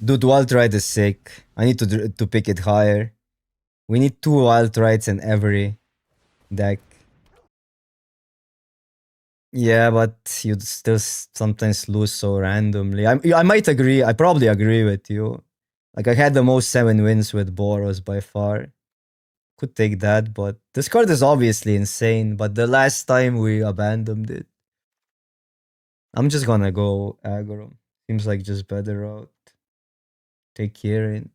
Dude, Wild Ride is sick. I need to pick it higher. We need 2 Wild Rides in every deck. Yeah, but you'd still sometimes lose so randomly. I might agree. I probably agree with you. Like, I had the most 7 wins with Boros by far. Could take that, but this card is obviously insane. But the last time we abandoned it, I'm just gonna go aggro. Seems like just better route. Take Kirin.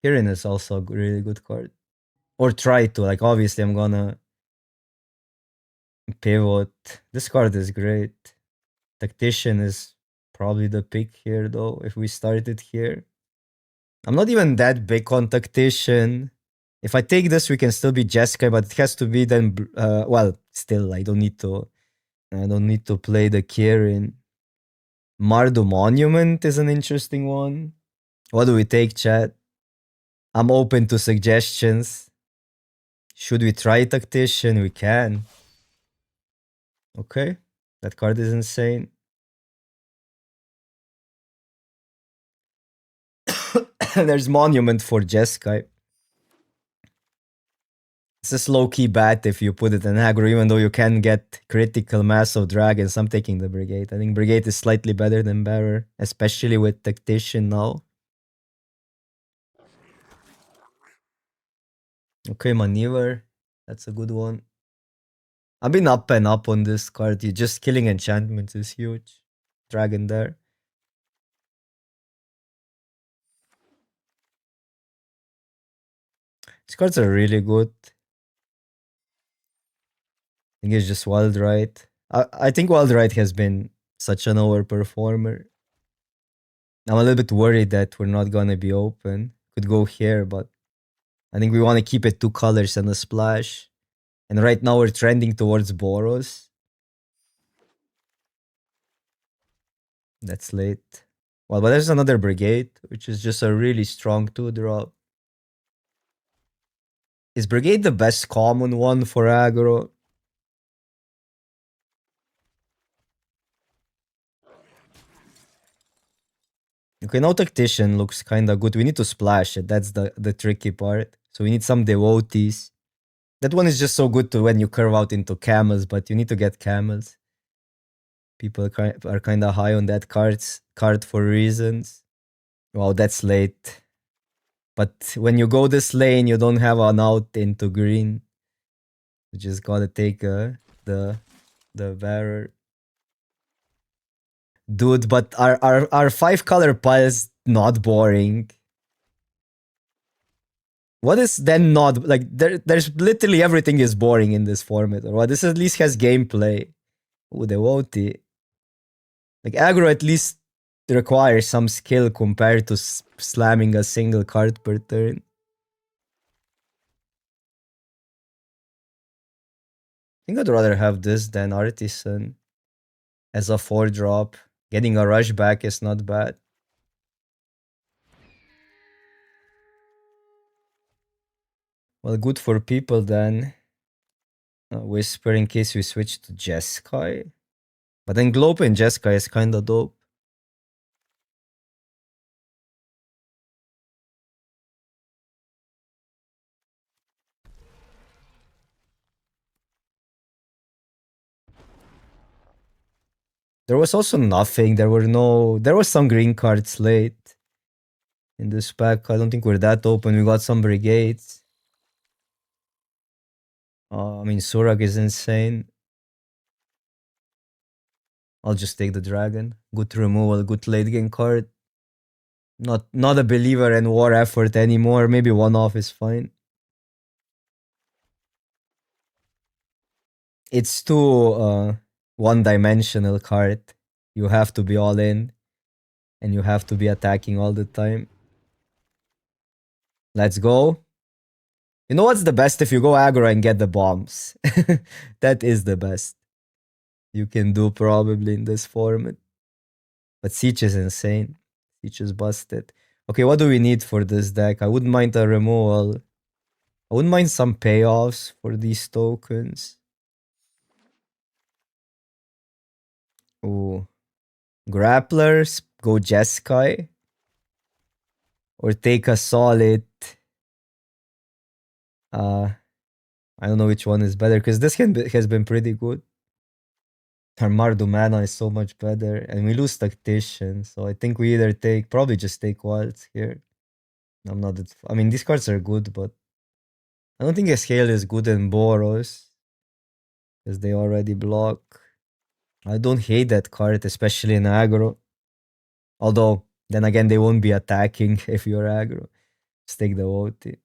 Kirin is also a really good card. Or try to. Like, obviously, I'm gonna pivot. This card is great. Tactician is probably the pick here, though, if we started here. I'm not even that big on Tactician. If I take this, we can still be Jeskai, but it has to be then. Well, still, I don't need to play the Kirin. Mardu Monument is an interesting one. What do we take, chat? I'm open to suggestions. Should we try Tactician? We can. Okay. That card is insane. There's Monument for Jeskai. It's a slow-key bat if you put it in aggro, even though you can get critical mass of dragons. I'm taking the Brigade. I think Brigade is slightly better than Bearer, especially with Tactician now. Okay, Maneuver. That's a good one. I've been up and up on this card. You just killing enchantments is huge. Dragon there. These cards are really good. I think it's just Wild Ride. I think Wild Ride has been such an overperformer. I'm a little bit worried that we're not gonna be open. Could go here, but I think we want to keep it 2 colors and a splash. And right now we're trending towards Boros. That's late. Well, but there's another Brigade, which is just a really strong 2-drop. Is Brigade the best common one for aggro? Okay, now Tactician looks kinda good. We need to splash it. That's the tricky part. So we need some Devotees. That one is just so good to when you curve out into camels, but you need to get camels. People are kinda high on that card for reasons. Wow, that's late. But when you go this lane, you don't have an out into green. You just gotta take the bearer. Dude, but are 5-color piles not boring? What is then not like there's literally everything is boring in this format, or what? This at least has gameplay. Oh, the Woti. Like aggro at least requires some skill compared to slamming a single card per turn. I think I'd rather have this than Artisan as a 4-drop. Getting a rush back is not bad. Well, good for people then. Whisper in case we switch to Jeskai. But then Globe in Jeskai is kinda dope. There was also nothing. There was some green cards late in this pack. I don't think we're that open. We got some brigades. I mean, Surak is insane. I'll just take the dragon. Good removal, good late game card. Not a believer in war effort anymore. Maybe 1-off is fine. It's too one-dimensional card. You have to be all in. And you have to be attacking all the time. Let's go. You know what's the best? If you go aggro and get the bombs. That is the best you can do probably in this format. But Siege is insane. Siege is busted. Okay, what do we need for this deck? I wouldn't mind a removal. I wouldn't mind some payoffs for these tokens. Ooh. Grapplers, go Jeskai. or take a solid. Uh, I don't know which one is better because this has been pretty good. Our Mardu mana is so much better, and we lose Tactician, so I think we either probably just take Wilds here. I'm not that, I mean, these cards are good, but I don't think a scale is good in Boros because they already block. I don't hate that card, especially in aggro. Although, then again, they won't be attacking if you're aggro. Just take the OT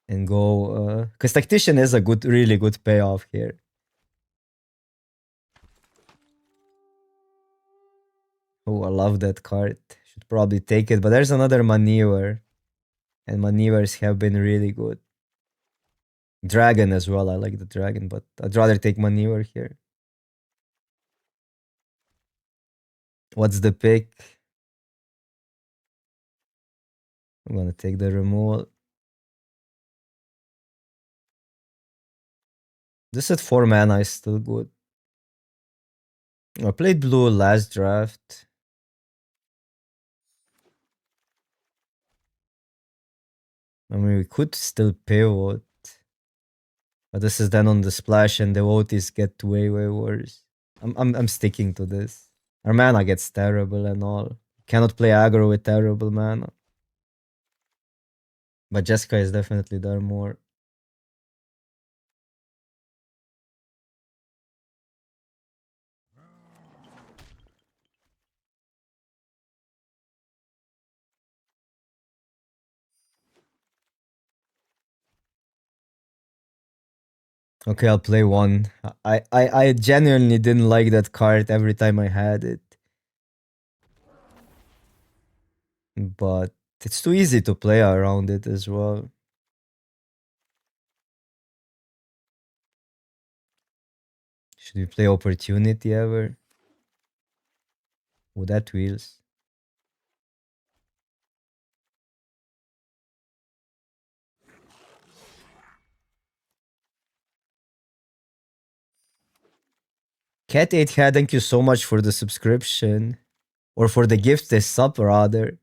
and go. Because Tactician is a good, really good payoff here. Oh, I love that card. Should probably take it, but there's another maneuver, and maneuvers have been really good. Dragon as well. I like the dragon, but I'd rather take maneuver here. What's the pick? I'm gonna take the removal. This at 4 mana is still good. I played blue last draft. I mean, we could still pivot. But this is then on the splash and the votes get way, way worse. I'm sticking to this. Our mana gets terrible and all. Cannot play aggro with terrible mana. But Jessica is definitely there more. Okay, I'll play one. I genuinely didn't like that card every time I had it. But it's too easy to play around it as well. Should we play Opportunity ever? Oh, that wheels. Cat 8 Head, thank you so much for the subscription. Or for the gift, the sub rather.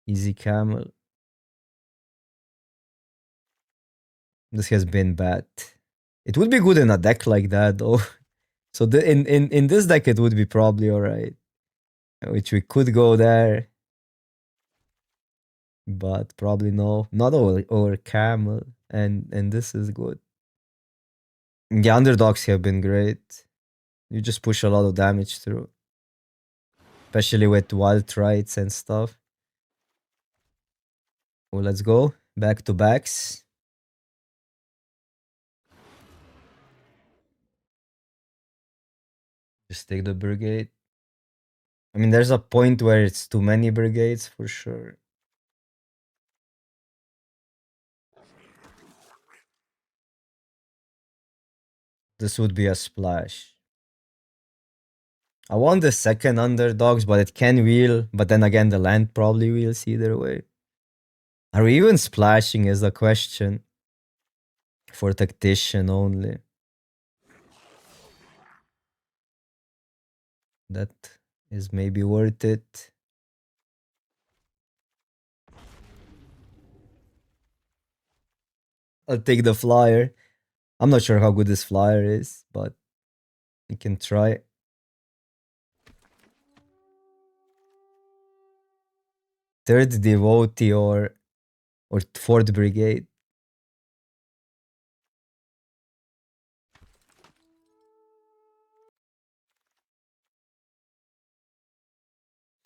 Easy Camel. This has been bad. It would be good in a deck like that though. So in this deck it would be probably alright. Which we could go there. But probably no. Not over Camel. And this is good. The underdogs have been great. You just push a lot of damage through. Especially with wild trites and stuff. Well, let's go. Back to backs. Just take the brigade. I mean, there's a point where it's too many brigades for sure. This would be a splash. I want the second underdogs, but it can wheel. But then again, the land probably wheels either way. Are we even splashing is the question. For tactician only. That is maybe worth it. I'll take the flyer. I'm not sure how good this flyer is, but you can try. Third devotee or fourth brigade.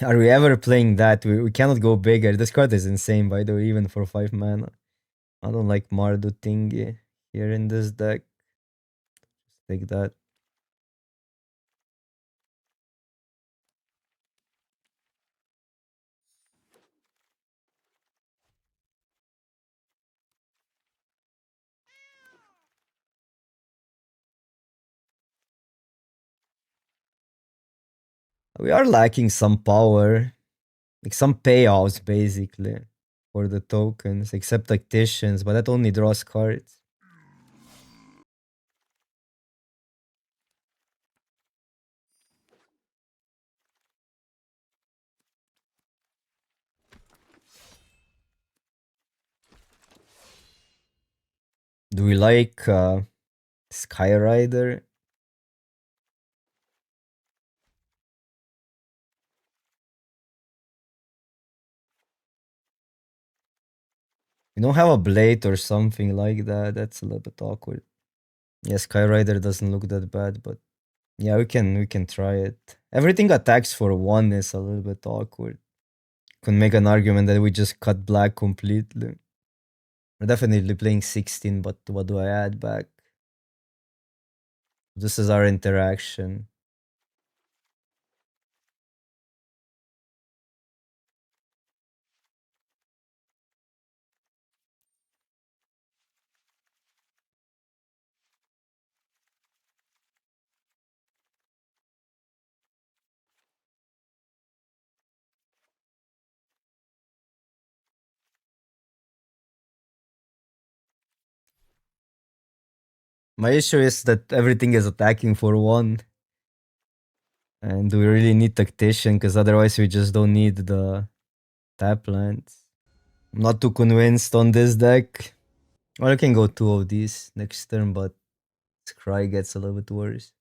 Are we ever playing that? We cannot go bigger. This card is insane, by the way, even for 5 mana. I don't like Mardu thingy here in this deck. Just take that. We are lacking some power. Like some payouts, basically, for the tokens, except tacticians, but that only draws cards. Do we like Skyrider? We don't have a blade or something like that. That's a little bit awkward. Yeah, Skyrider doesn't look that bad, but yeah, we can try it. Everything attacks for one is a little bit awkward. Can make an argument that we just cut black completely. We're definitely playing 16, but what do I add back? This is our interaction. My issue is that everything is attacking for one. And we really need Tactician, because otherwise we just don't need the tap lands. I'm not too convinced on this deck. Well, I can go two of these next turn, but Scry gets a little bit worse.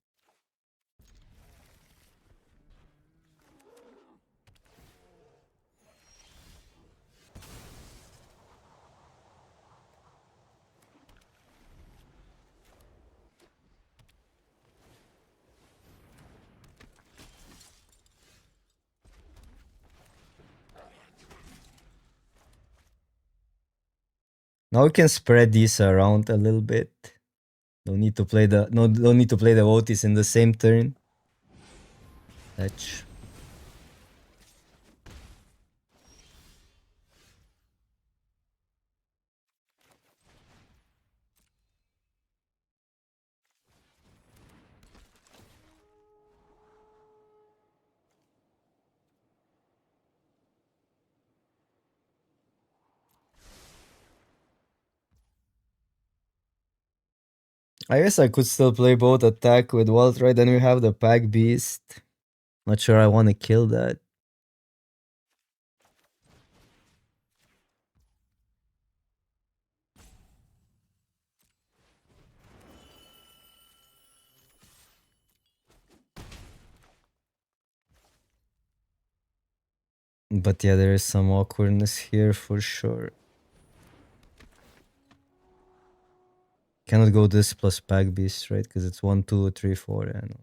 Now we can spread these around a little bit. Don't need to play the don't need to play the Otis in the same turn. Fetch. I guess I could still play both attack with Wild Ride, then we have the Pack Beast. Not sure I want to kill that. But yeah, there is some awkwardness here for sure. Cannot go this plus Pack Beast, right? Because it's 1, 2, 3, 4. Yeah, no.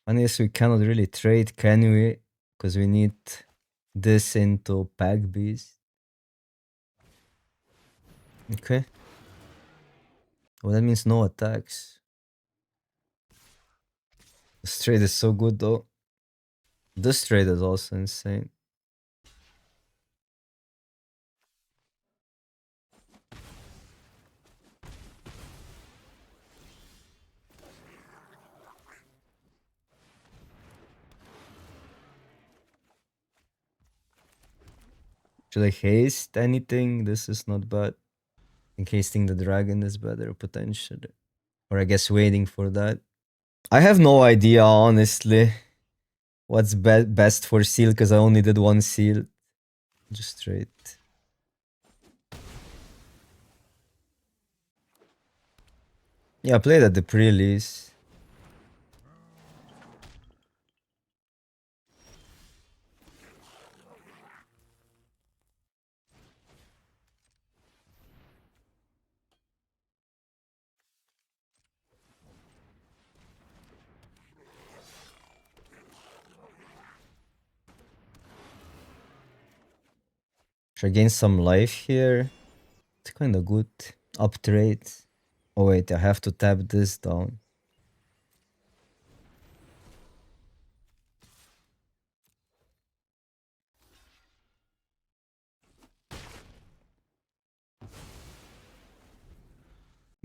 And yes, we cannot really trade, can we? Because we need this into Pack Beast. Okay. Well, that means no attacks. This trade is so good though. This trade is also insane. Should I haste anything? This is not bad. I think hasting the dragon is better potentially. Or I guess waiting for that. I have no idea, honestly, what's best for seal, because I only did one seal. Just straight. Yeah, I played at the pre-release. Should I gain some life here? It's kind of good. Up trade. Oh wait, I have to tap this down.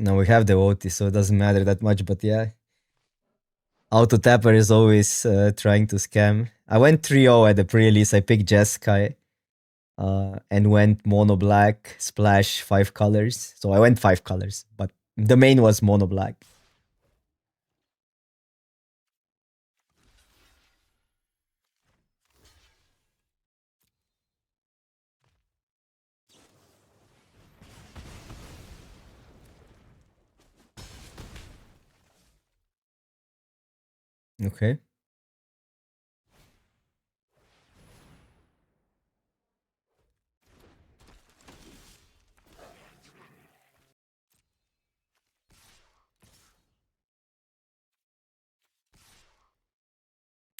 Now we have the OT, so it doesn't matter that much, but yeah. Auto Tapper is always trying to scam. I went 3-0 at the pre-release. I picked Jeskai and went mono black, splash 5 colors. So I went 5 colors, but the main was mono black. Okay.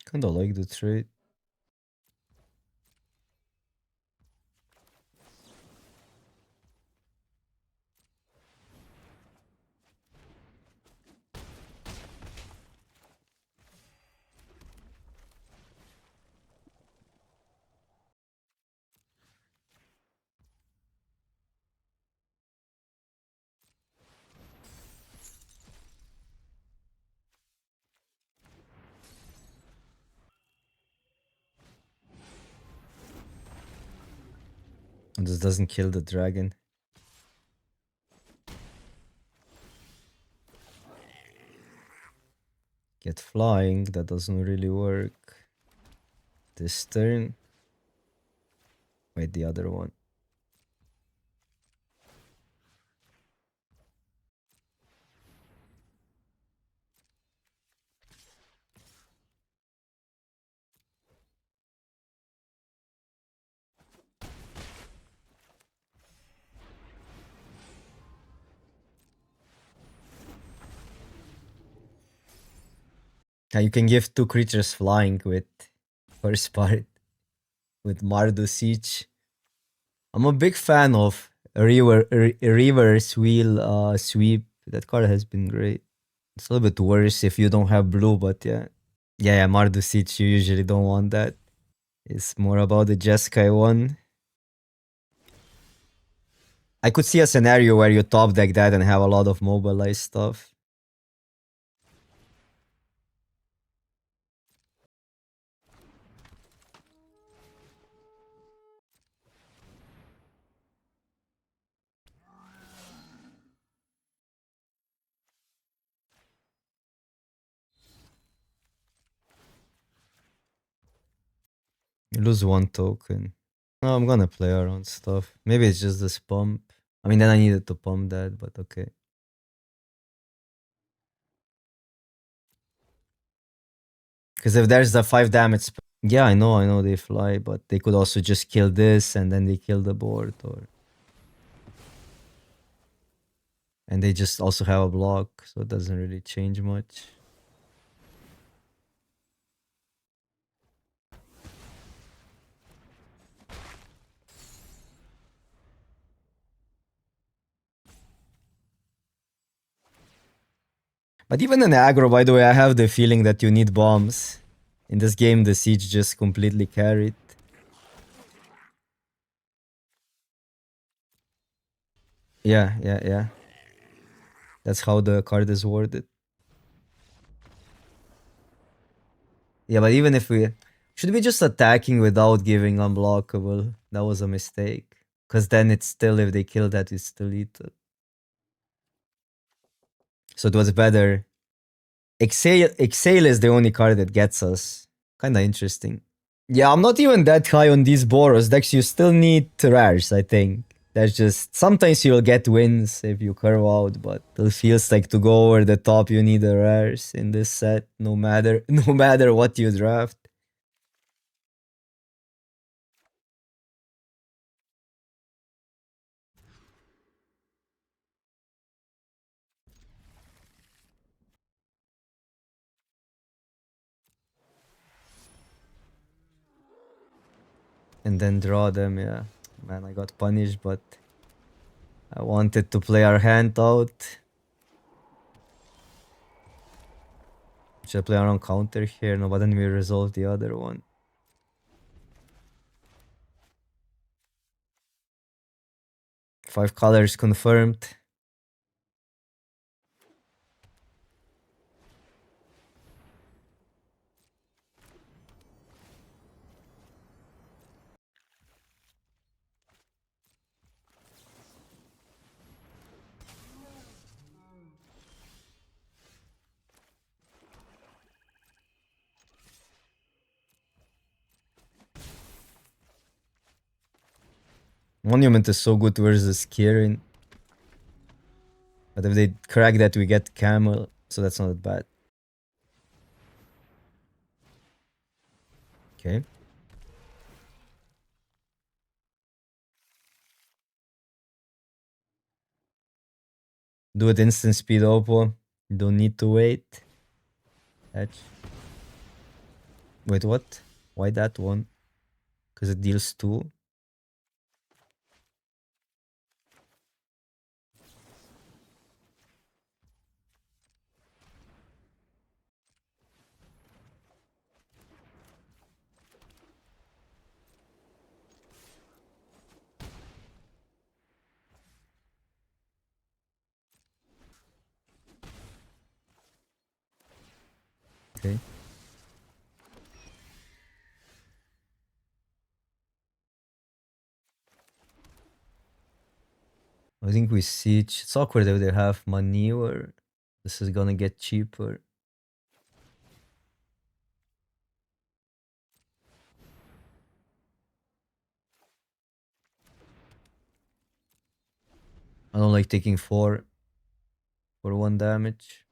Kinda like the trade. This doesn't kill the dragon. Get flying, that doesn't really work. This turn. Wait, the other one. Now you can give 2 creatures flying with first part with Mardu Siege. I'm a big fan of reverse wheel sweep. That card has been great. It's a little bit worse if you don't have blue, but yeah. Yeah, Mardu Siege, you usually don't want that. It's more about the Jeskai one. I could see a scenario where you top deck that and have a lot of mobilized stuff. You lose 1 token. No, I'm gonna play around stuff. Maybe it's just this pump. I mean, then I needed to pump that, but okay. Because if there's the 5 damage... Yeah, I know they fly, but they could also just kill this and then they kill the board, or... And they just also have a block, so it doesn't really change much. But even in aggro, by the way, I have the feeling that you need bombs. In this game, the siege just completely carried. Yeah. That's how the card is worded. Yeah, but even if we... Should we just attacking without giving unblockable? That was a mistake. Because then it's still, if they kill that, it's still lethal. So it was better. Exhale is the only card that gets us. Kinda interesting. Yeah, I'm not even that high on these Boros decks. You still need rares, I think. That's just... Sometimes you'll get wins if you curve out, but it feels like to go over the top, you need the rares in this set, no matter what you draft. And then draw them, yeah. Man, I got punished, but I wanted to play our hand out. Should I play our own counter here? No, but then we resolve the other one. 5 colors confirmed. Monument is so good versus Kirin. But if they crack that, we get Camel, so that's not bad. Okay. Do it instant speed Oppo. Don't need to wait. Edge. Wait, what? Why that one? Because it deals 2. Okay. I think we siege. It's awkward if they have manure. This is gonna get cheaper. I don't like taking 4 for 1 damage.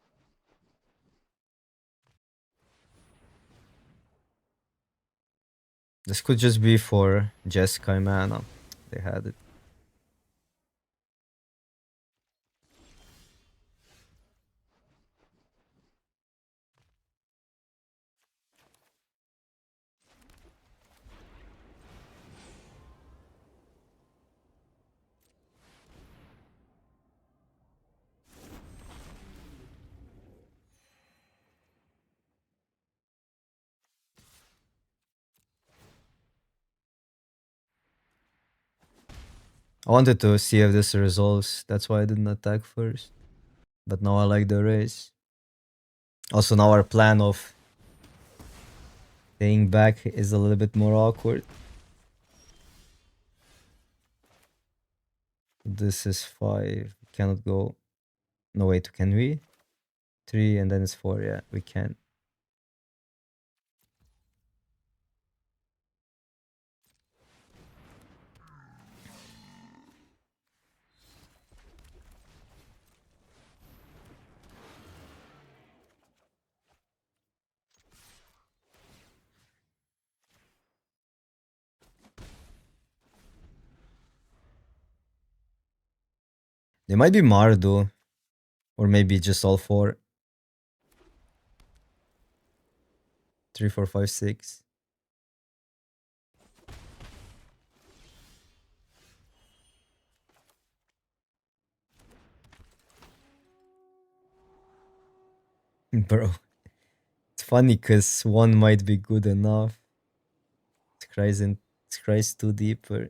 This could just be for Jeskai mana. They had it. I wanted to see if this resolves. That's why I didn't attack first. But now I like the race. Also, now our plan of staying back is a little bit more awkward. This is 5. Cannot go. No, wait, can we? 3 and then it's 4. Yeah, we can. They might be Mardu. Or maybe just all 4. 3, 4, 5, 6. Bro. It's funny because 1 might be good enough. It cries 2 deeper.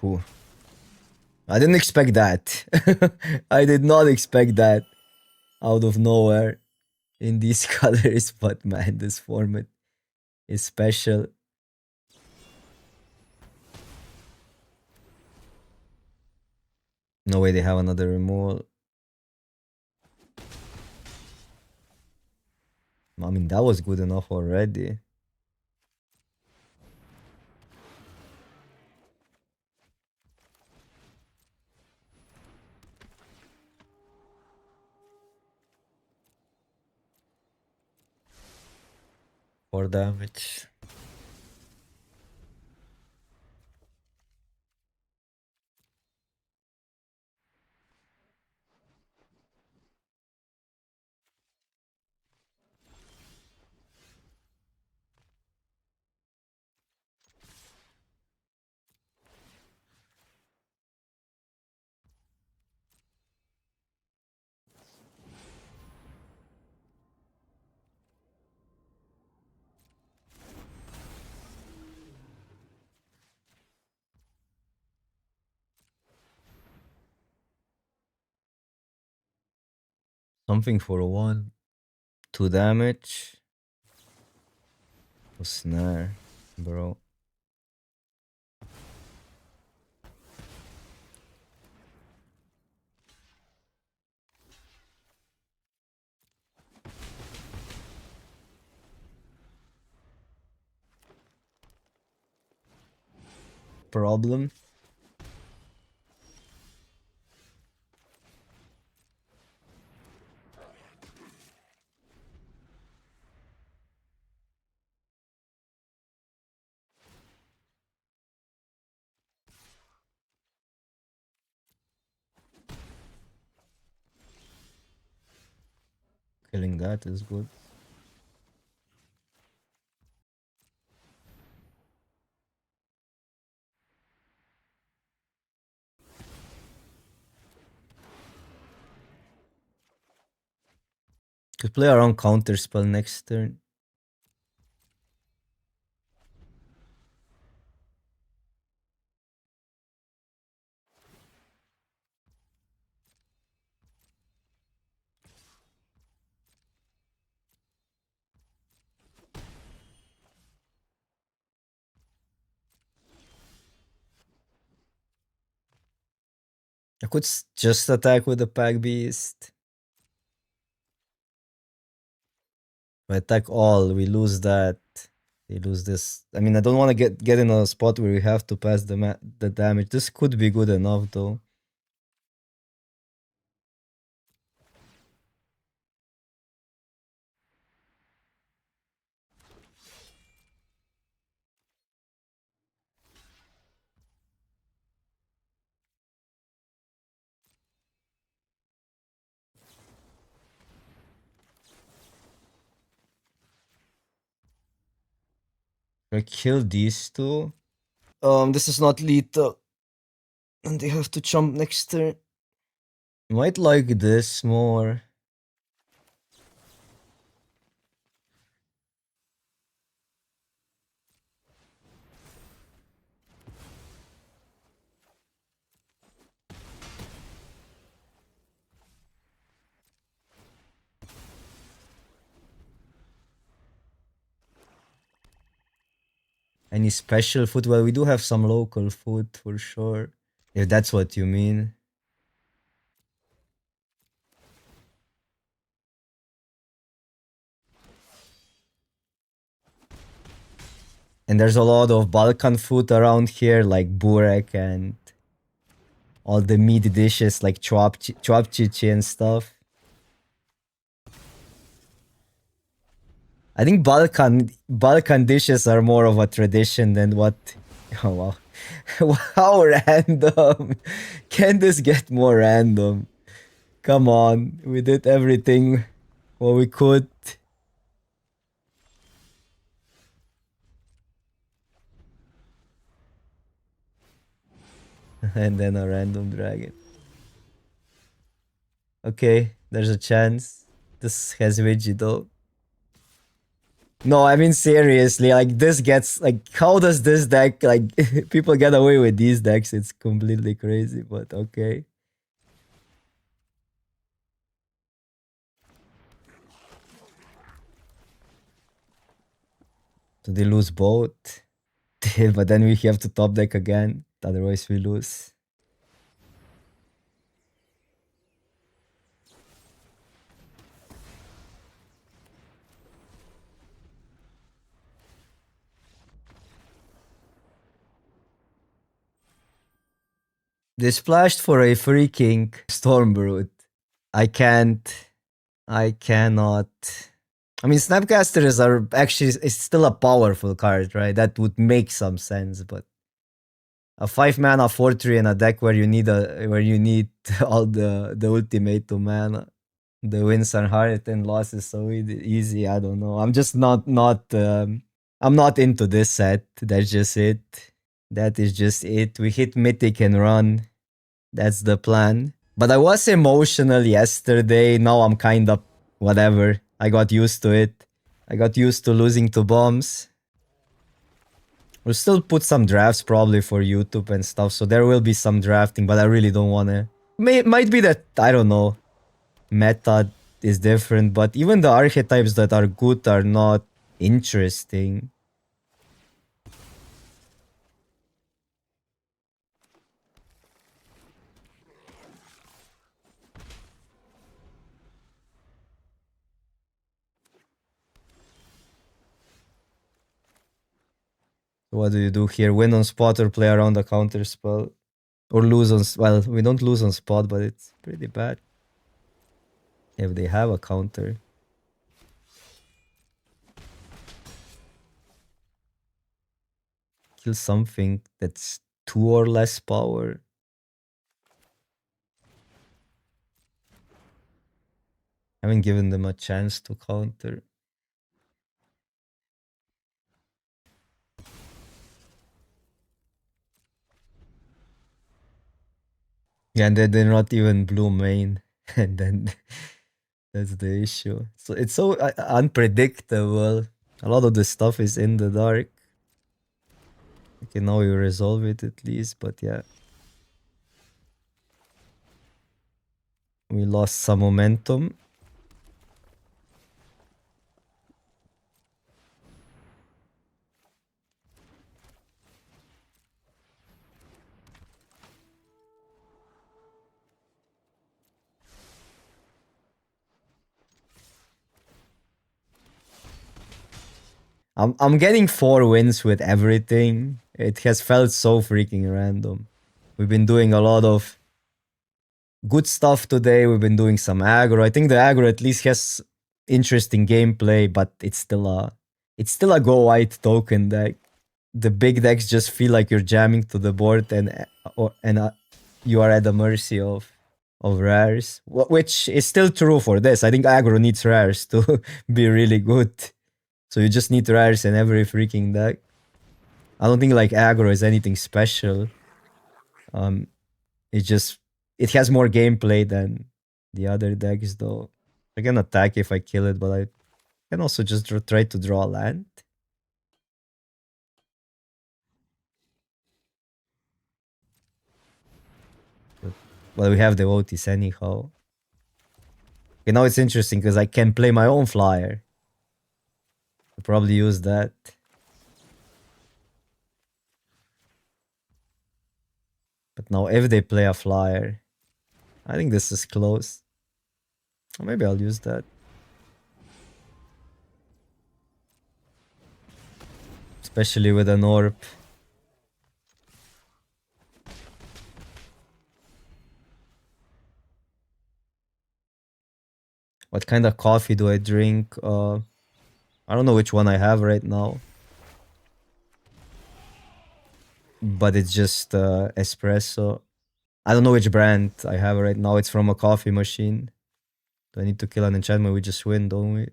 Whew. I didn't expect that. I did not expect that out of nowhere in these colors, but man, this format is special. No way they have another removal. I mean, that was good enough already. For damage. Something for 1. 2 damage. Oh, snare, bro. Problem. Killing that is good. Could play around counter spell next turn. I could just attack with the Pack Beast. If I attack all, we lose that. We lose this. I mean, I don't want to get in a spot where we have to pass the damage. This could be good enough, though. I kill these two. This is not lethal. And they have to jump next turn. Might like this more. Any special food? Well, we do have some local food for sure. If that's what you mean. And there's a lot of Balkan food around here, like burek and all the meat dishes like chopchichi and stuff. I think Balkan dishes are more of a tradition than what. Oh wow, how random! Can this get more random? Come on, we did everything what we could. And then a random dragon. Okay, there's a chance. This has Vigi though. No, I mean seriously, like this gets like how does this deck like people get away with these decks? It's completely crazy, but okay. So they lose both. But then we have to top deck again. Otherwise we lose. They splashed for a freaking Stormbrute. I cannot. I mean, Snapcasters are actually, it's still a powerful card, right? That would make some sense, but a 5-mana 4/3 in a deck where you need all the ultimate mana. The wins are hard and losses so easy. I don't know. I'm just not I'm not into this set. That's just it. That is just it. We hit Mythic and run. That's the plan. But I was emotional yesterday. Now I'm kind of whatever. I got used to it. I got used to losing to bombs. We'll still put some drafts probably for YouTube and stuff. So there will be some drafting, but I really don't want to. Might be that, I don't know, meta is different. But even the archetypes that are good are not interesting. What do you do here? Win on spot or play around a counter spell? Or lose on... Well, we don't lose on spot, but it's pretty bad. If they have a counter. Kill something that's 2 or less power. Haven't given them a chance to counter. Yeah, and then they're not even blue main. And then that's the issue. So it's so unpredictable. A lot of the stuff is in the dark. Okay, now we resolve it at least, but yeah. We lost some momentum. I'm getting 4 wins with everything. It has felt so freaking random. We've been doing a lot of good stuff today. We've been doing some aggro. I think the aggro at least has interesting gameplay, but it's still a go white token deck. The big decks just feel like you're jamming to the board and you are at the mercy of rares, which is still true for this. I think aggro needs rares to be really good. So you just need rares in every freaking deck. I don't think like aggro is anything special. It has more gameplay than the other decks though. I can attack if I kill it, but I can also just try to draw land. Well, we have the Otis anyhow. Okay, now it's interesting because I can play my own flyer. I'll probably use that. But now if they play a flyer, I think this is close. Or maybe I'll use that. Especially with an orb. What kind of coffee do I drink? I don't know which one I have right now. But it's just espresso. I don't know which brand I have right now. It's from a coffee machine. Do I need to kill an enchantment? We just win, don't we?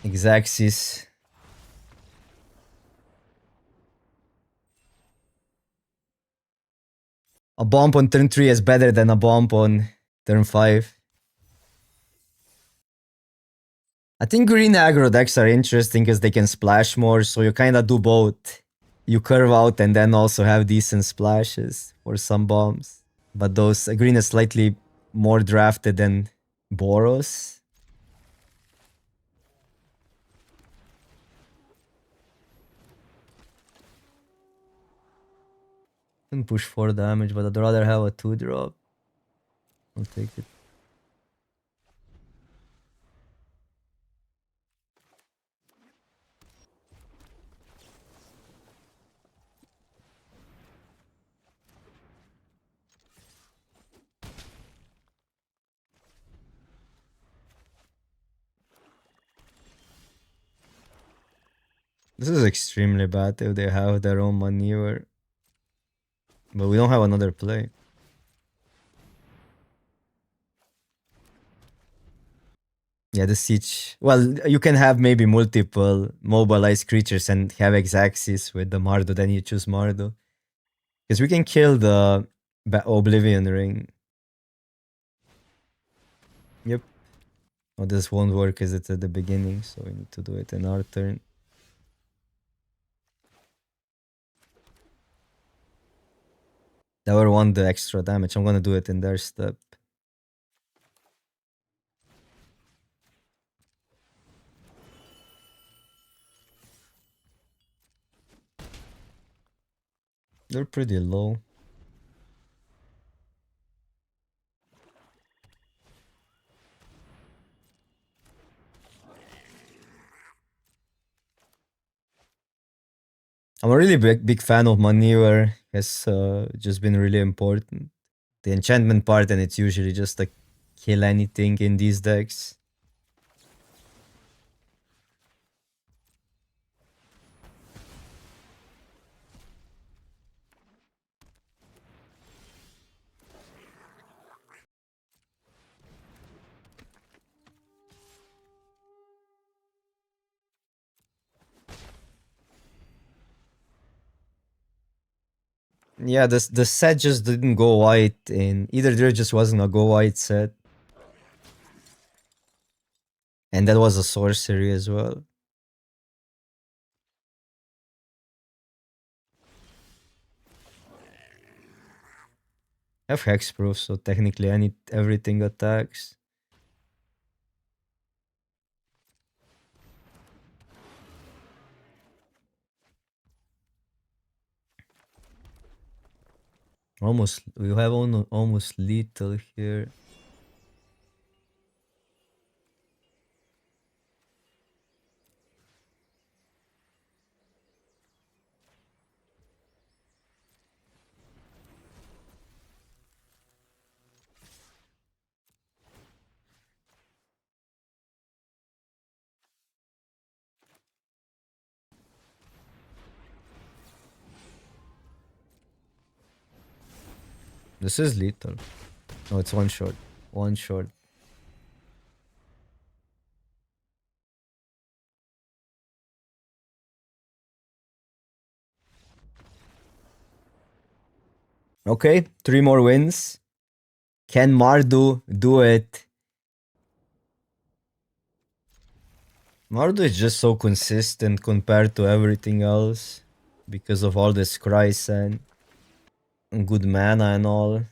Exaxis. A bomb on turn 3 is better than a bomb on turn 5. I think green aggro decks are interesting because they can splash more, so you kind of do both. You curve out and then also have decent splashes for some bombs. But those green is slightly more drafted than Boros. Can push 4 damage, but I'd rather have a 2-drop. I'll take it. This is extremely bad if they have their own maneuver. But we don't have another play. Yeah, the siege. Well, you can have maybe multiple mobilized creatures and have Exaxis with the Mardu, then you choose Mardu. Because we can kill the Oblivion Ring. Yep. Oh, this won't work because it's at the beginning, so we need to do it in our turn. Never want the extra damage. I'm gonna do it in their step. They're pretty low. I'm a really big fan of Maneuver. Has just been really important. The enchantment part, and it's usually just like kill anything in these decks. Yeah, the set just didn't go white in either. There just wasn't a go white set, and that was a sorcery as well. I have hexproof, so technically everything attacks. Almost, we have almost lethal here. This is lethal. No, it's one shot. One shot. Okay, 3 more wins. Can Mardu do it? Mardu is just so consistent compared to everything else because of all this Christ and good mana and all.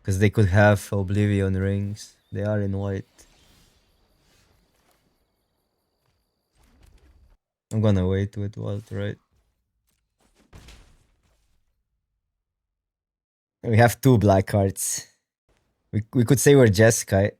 Because they could have Oblivion rings. They are in white. I'm gonna wait with Walt, right? We have 2 black cards. We could say we're Jeskai.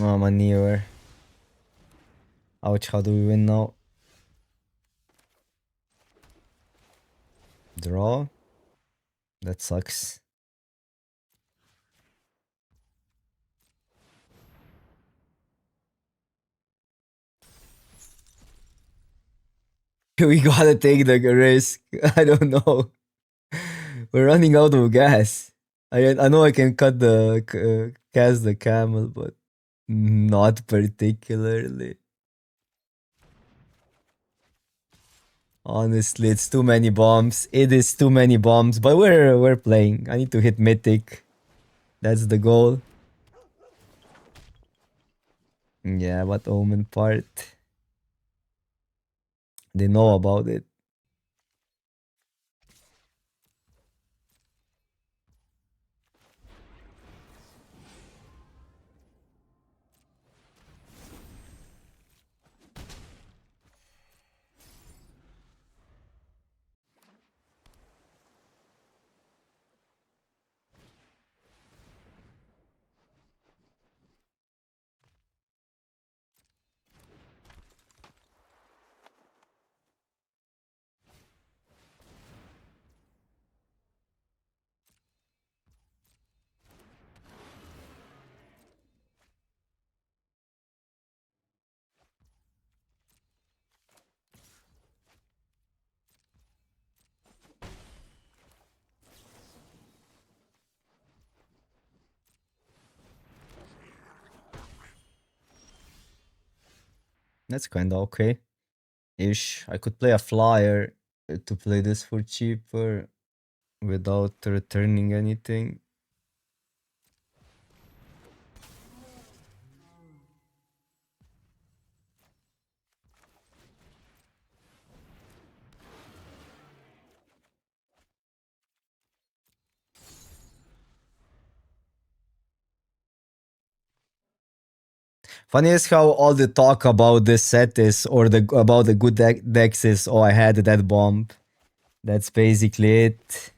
Oh, Maneuver. Ouch, how do we win now? Draw? That sucks. We gotta take the risk. I don't know. We're running out of gas. I know I can cast the camel, but not particularly. Honestly, it's too many bombs. It is too many bombs, but we're playing. I need to hit Mythic. That's the goal. Yeah, what Omen part? They know about it. That's kinda okay. Ish. I could play a flyer to play this for cheaper without returning anything. Funny is how all the talk about this set is, or the about the good decks is, oh, I had that bomb. That's basically it.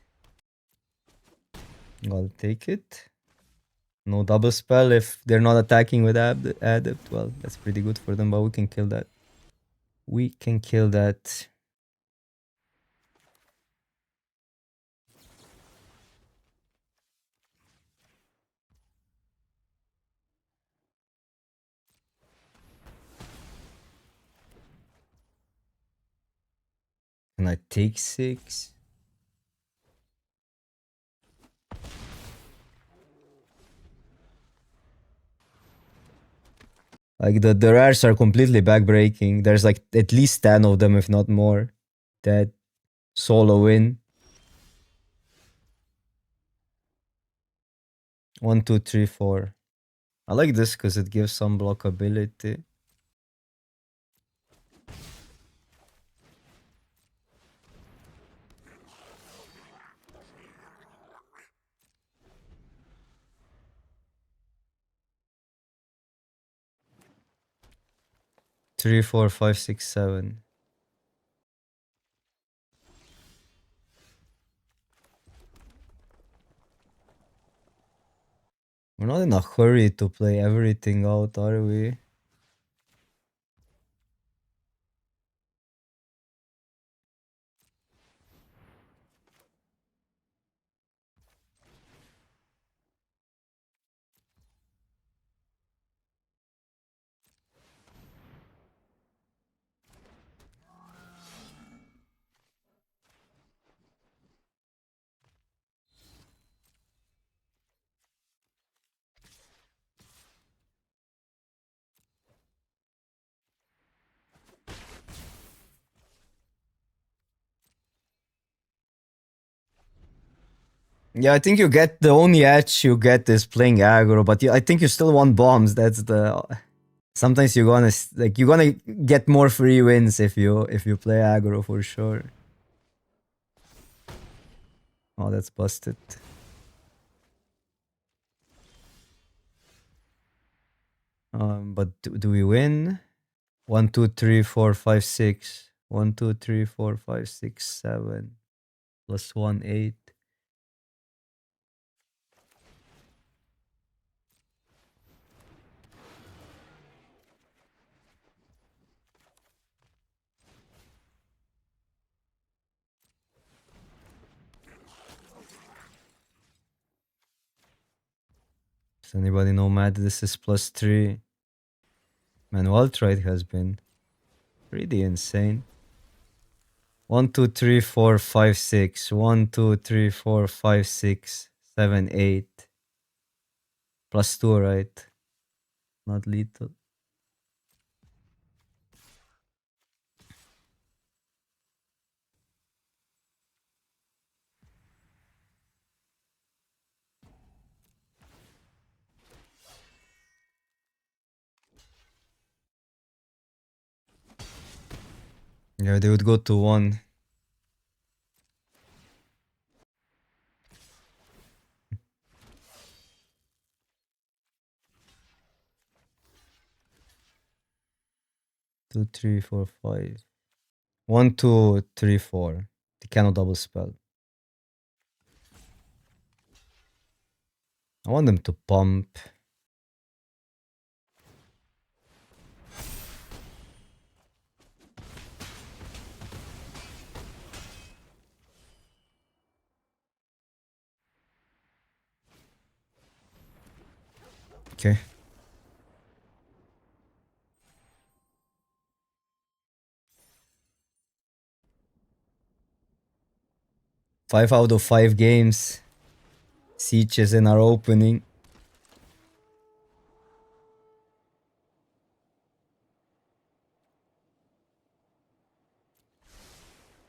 I'll take it. No double spell if they're not attacking with Adept. Well, that's pretty good for them, but we can kill that. We can kill that. Can I take 6? Like the rares are completely backbreaking. There's like at least 10 of them, if not more. That solo win. 1, 2, 3, 4. I like this because it gives some blockability. Three, 4, 5, 6, 7. We're not in a hurry to play everything out, are we? Yeah, I think you get the only edge you get is playing aggro, but I think you still want bombs. That's the sometimes you're gonna get more free wins if you play aggro for sure. Oh, that's busted. But do we win? 1, 2, 3, 4, 5, 6. 1, 2, 3, 4, 5, 6, 7. Plus 1, 8. Does anybody know mad this is plus 3? Man, Waltrite has been pretty insane. 1, 2, 3, 4, 5, 6. 1, 2, 3, 4, 5, 6, 7, 8. Plus 2, right? Not lethal. Yeah, they would go to 1. Two, 3, 4, 5. 1, 2, 3, 4. They cannot double spell. I want them to pump. Okay. 5 out of 5 games. Sieges in our opening.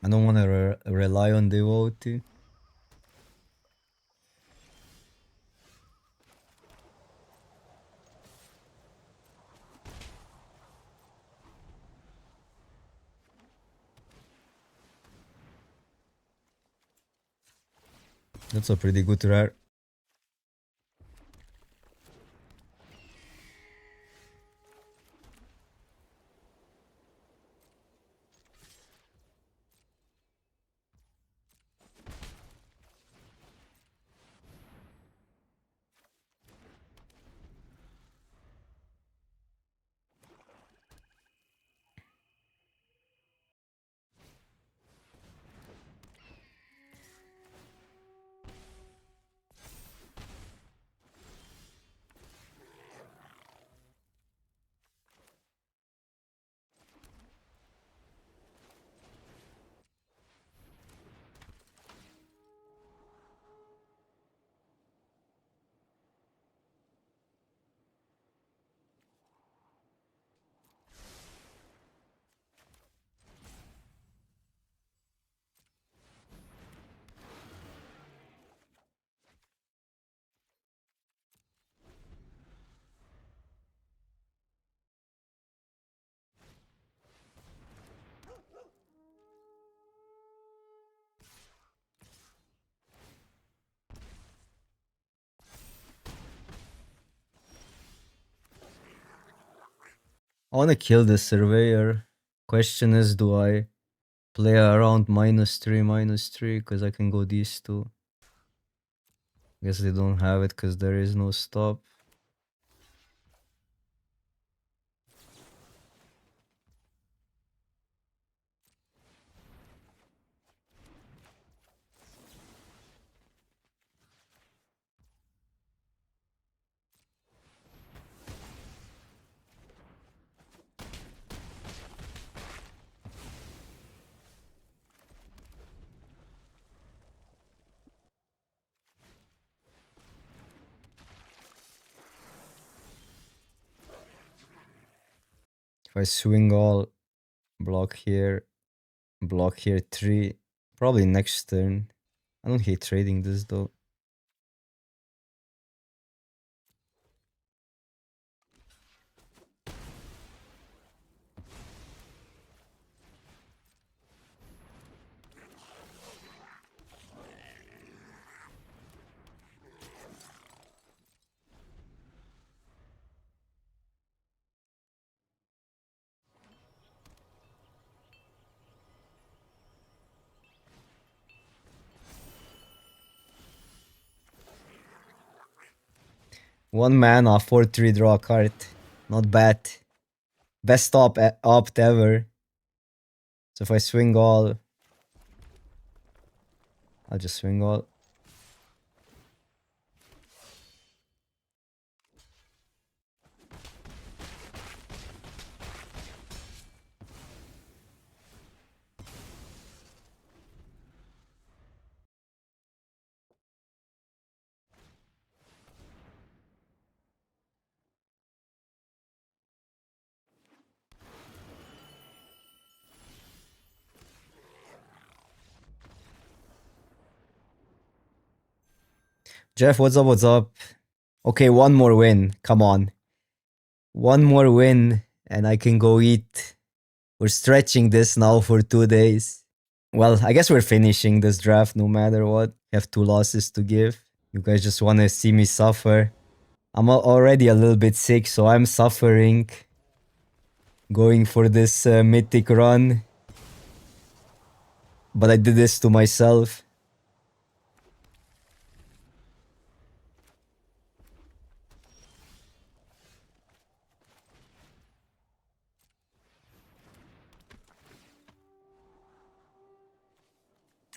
I don't want to rely on devotee. That's a pretty good rare. I want to kill the surveyor. Question is, do I play around -3/-3? Because I can go these two. Guess they don't have it because there is no stop. If I swing all, block here 3, probably next turn. I don't hate trading this though. One mana, 4/3, draw a card. Not bad. Best opt ever. So if I swing all, I'll just swing all. Jeff, what's up? What's up? Okay, one more win. Come on. One more win and I can go eat. We're stretching this now for 2 days. Well, I guess we're finishing this draft no matter what. Have 2 losses to give. You guys just want to see me suffer. I'm already a little bit sick, so I'm suffering. Going for this mythic run. But I did this to myself.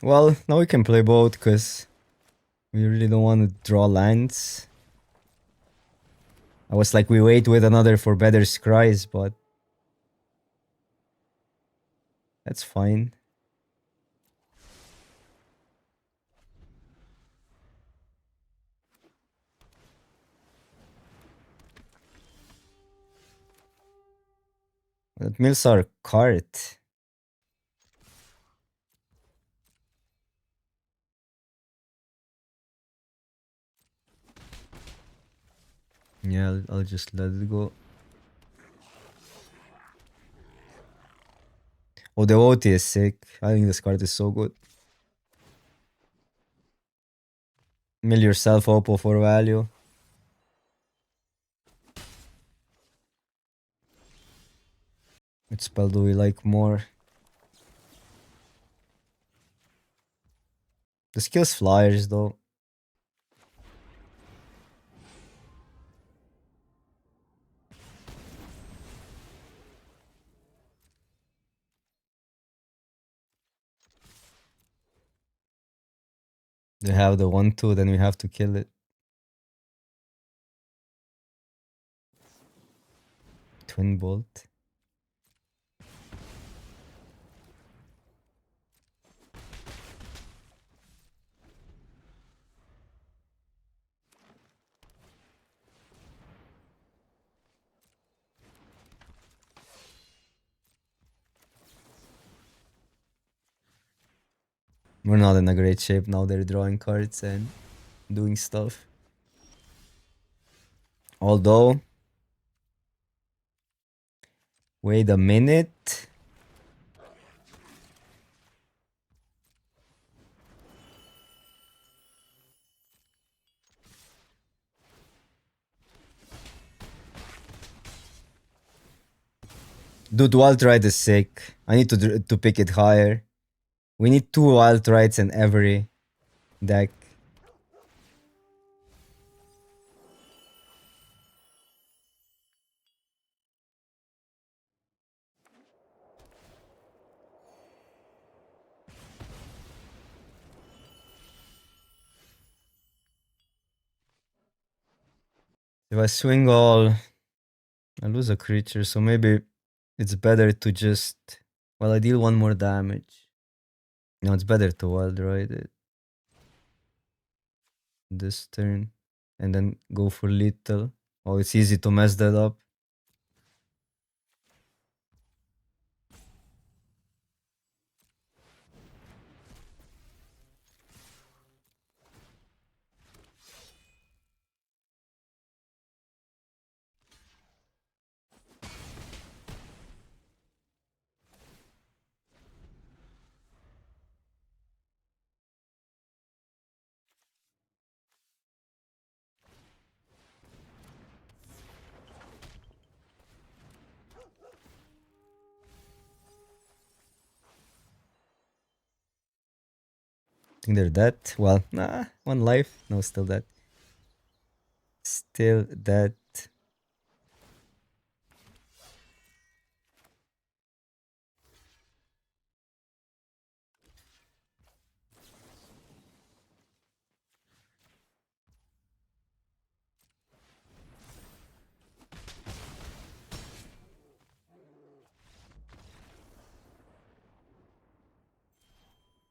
Well, now we can play both because we really don't want to draw lands. I was like, we wait with another for better scries, but that's fine. That mills our cart. Yeah, I'll just let it go. Oh, the OT is sick. I think this card is so good. Mill yourself Oppo for value. Which spell do we like more? This kills flyers though. They have the 1-2, then we have to kill it. Twin Bolt. We're not in a great shape now. They're drawing cards and doing stuff. Although, wait a minute. Dude, Wild Ride is sick. I need to pick it higher. We need 2 Wild Rides in every deck. If I swing all, I lose a creature, so maybe it's better to just... Well, I deal 1 more damage. No, it's better to Wild Ride it this turn. And then go for lethal. Oh, it's easy to mess that up. I think they're dead. Well, nah, 1 life. No, still dead. Still dead.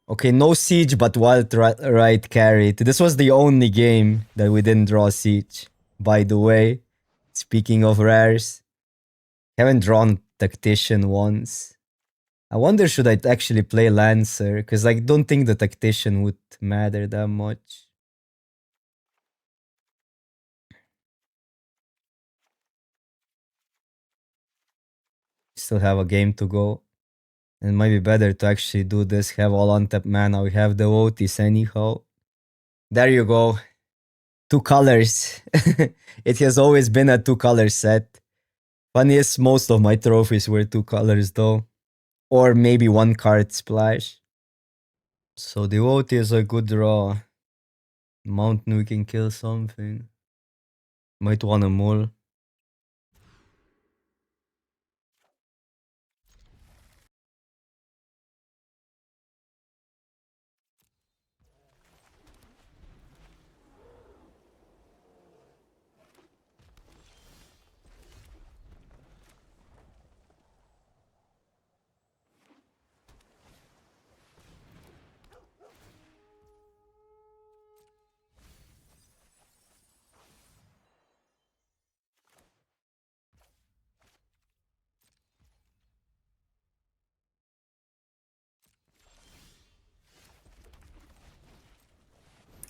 Okay, no siege, but Wild Ride carried. This was the only game that we didn't draw siege. By the way, speaking of rares, haven't drawn Tactician once. I wonder should I actually play Lancer, because I don't think the Tactician would matter that much. Still have a game to go. And it might be better to actually do this, have all untapped mana. We have the Otis anyhow. There you go. 2 colors. It has always been a 2 color set. Funniest, most of my trophies were 2 colors though. Or maybe 1 card splash. So the Oti is a good draw. Mountain, we can kill something. Might want a mole.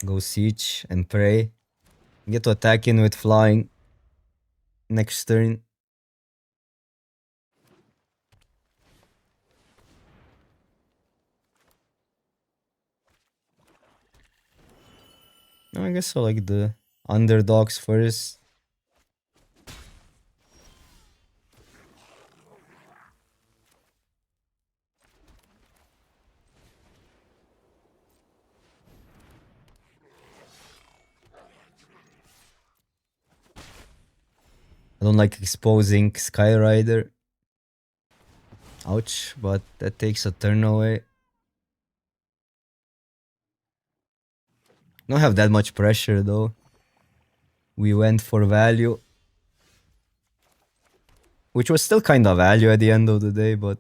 Go siege and pray. Get to attack in with flying. next turn. No, I guess I like the underdogs first. I don't like exposing Skyrider. Ouch, but that takes a turn away. Don't have that much pressure though. We went for value. Which was still kind of value at the end of the day, but...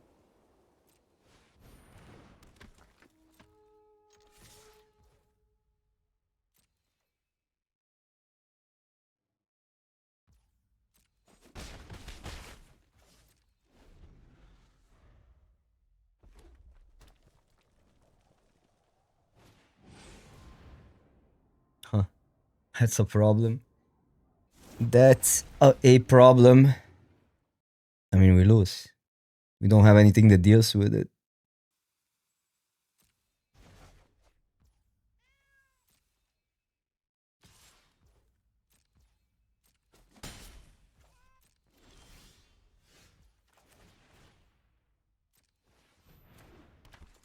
Huh. That's a problem. That's a problem. I mean, we lose. We don't have anything that deals with it.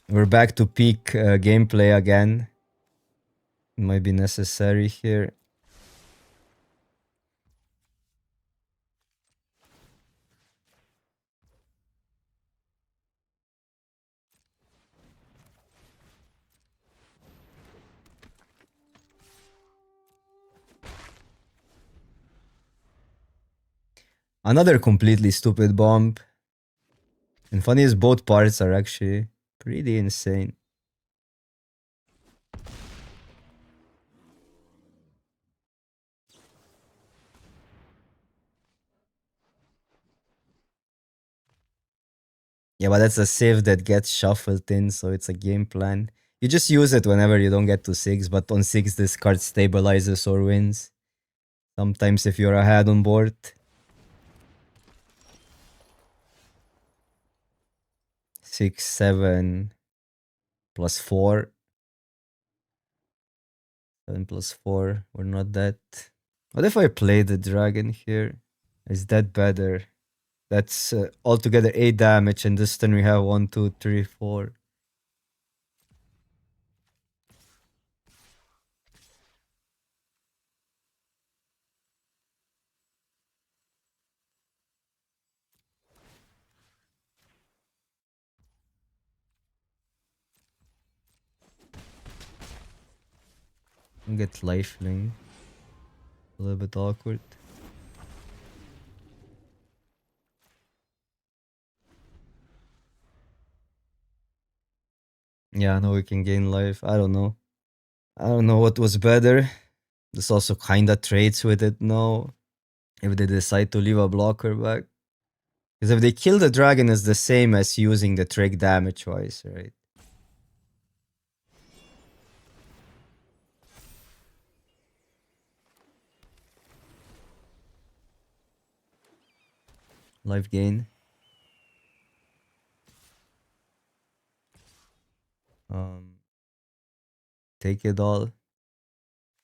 We're back to peak gameplay again. It might be necessary here. Another completely stupid bomb. And funny is both parts are actually pretty insane. Yeah, but that's a save that gets shuffled in, so it's a game plan. You just use it whenever you don't get to 6, but on 6 this card stabilizes or wins. Sometimes if you're ahead on board. 6, 7 plus 4. 7 plus 4. We're not that. What if I play the dragon here? Is that better? That's altogether 8 damage, and this turn we have 1, 2, 3, 4. Get lifelink. A little bit awkward. Yeah, I know we can gain life. I don't know. I don't know what was better. This also kinda trades with it now. If they decide to leave a blocker back. Because if they kill the dragon, it's the same as using the trick damage wise, right? Life gain. Take it all.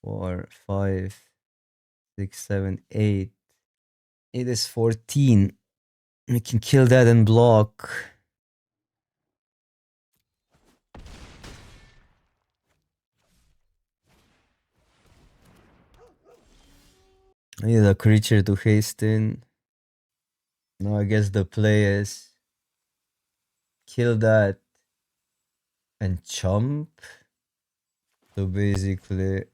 4, 5, 6, 7, 8. 8 is 14. We can kill that and block. I need a creature to haste in. Now I guess the play is kill that and chump. So basically,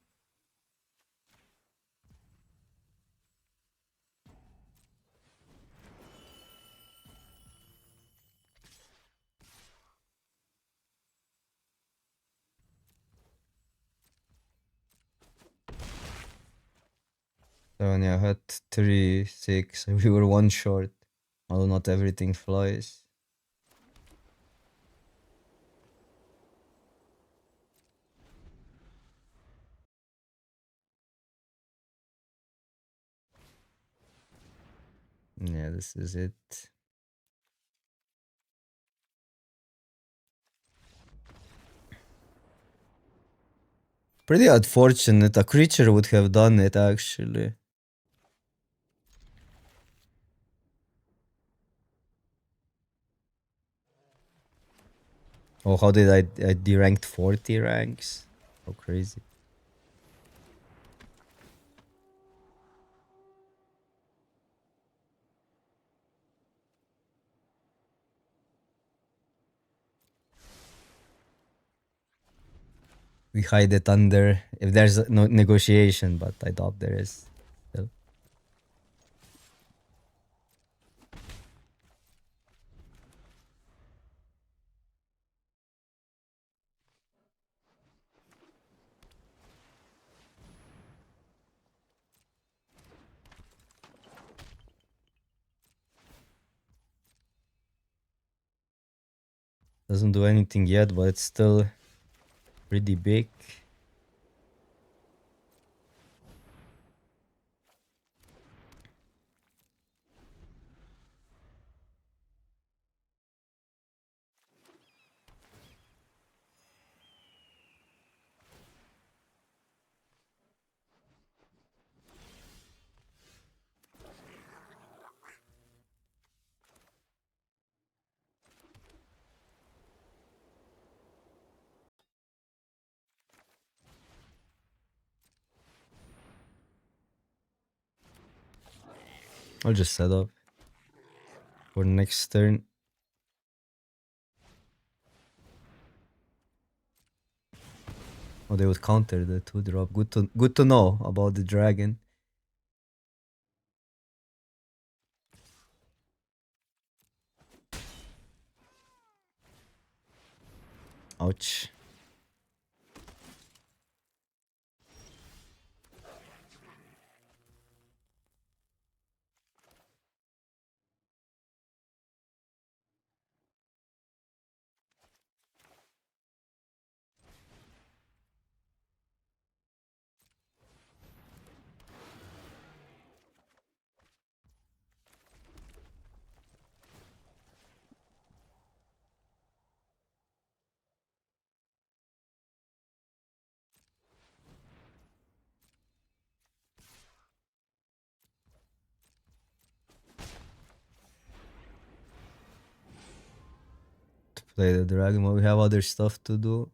so when I had 3, 6, we were 1 short. Although not everything flies. Yeah, this is it. Pretty unfortunate. A creature would have done it, actually. Oh, how did I deranked 40 ranks? How crazy. We hide it under if there's no negotiation, but I doubt there is. Still. Doesn't do anything yet, but it's still pretty big. I'll just set up for next turn. Oh, they would counter the 2-drop. Good to know about the dragon. Ouch. To play the dragon, but we have other stuff to do.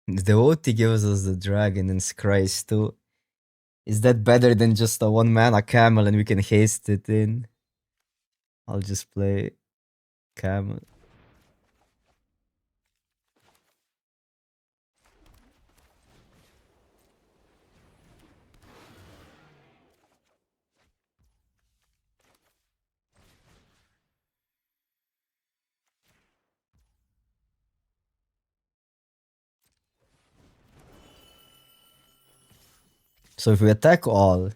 The OT gives us the dragon and Scries too. Is that better than just a 1-mana camel and we can haste it in? I'll just play camel. So if we attack all,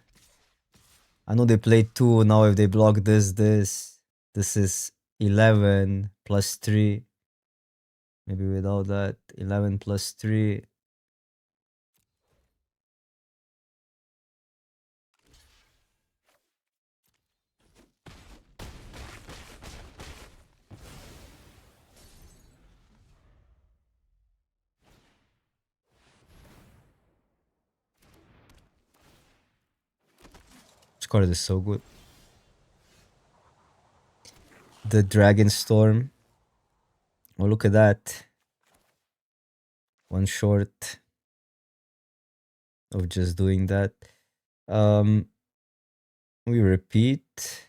I know they played 2, now if they block this is 11 plus 3. Maybe without that, 11 plus 3. This card is so good. The Dragonstorm. Oh, look at that. One short of just doing that. We repeat.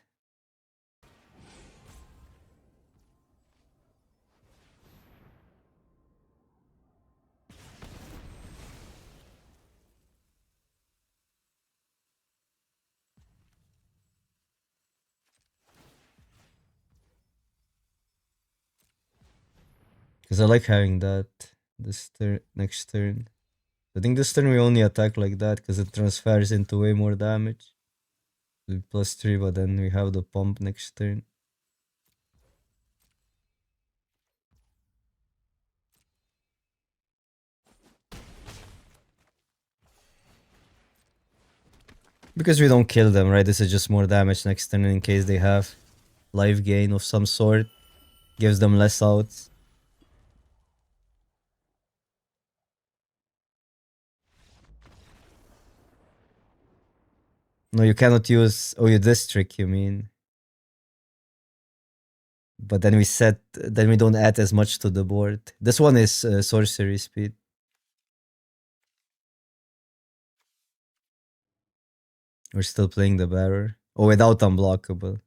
Because I like having that this turn, next turn. I think this turn we only attack like that because it transfers into way more damage. With +3, but then we have the pump next turn. Because we don't kill them, right? This is just more damage next turn in case they have life gain of some sort. Gives them less outs. No, you cannot use... Oh, you this trick, you mean? But then we set... Then we don't add as much to the board. This one is sorcery speed. We're still playing the bearer. Oh, without unblockable.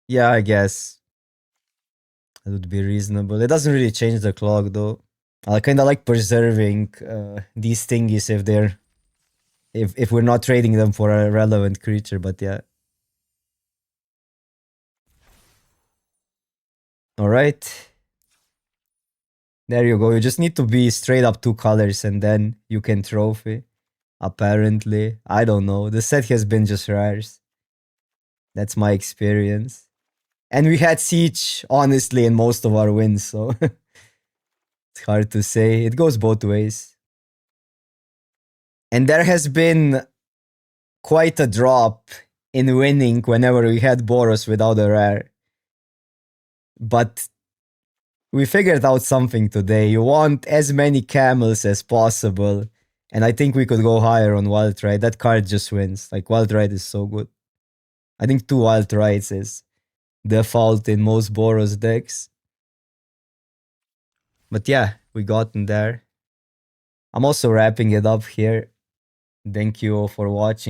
Yeah, I guess. That would be reasonable. It doesn't really change the clock, though. I kind of like preserving these thingies if they're... If we're not trading them for a relevant creature, but yeah. Alright. There you go. You just need to be straight up 2 colors and then you can trophy. Apparently. I don't know. The set has been just rares. That's my experience. And we had Siege, honestly, in most of our wins, so it's hard to say. It goes both ways. And there has been quite a drop in winning whenever we had Boros without a rare. But we figured out something today. You want as many camels as possible. And I think we could go higher on Wild Ride. That card just wins. Like, Wild Ride is so good. I think 2 Wild Rides is default in most Boros decks. But yeah, we got in there. I'm also wrapping it up here. Thank you all for watching.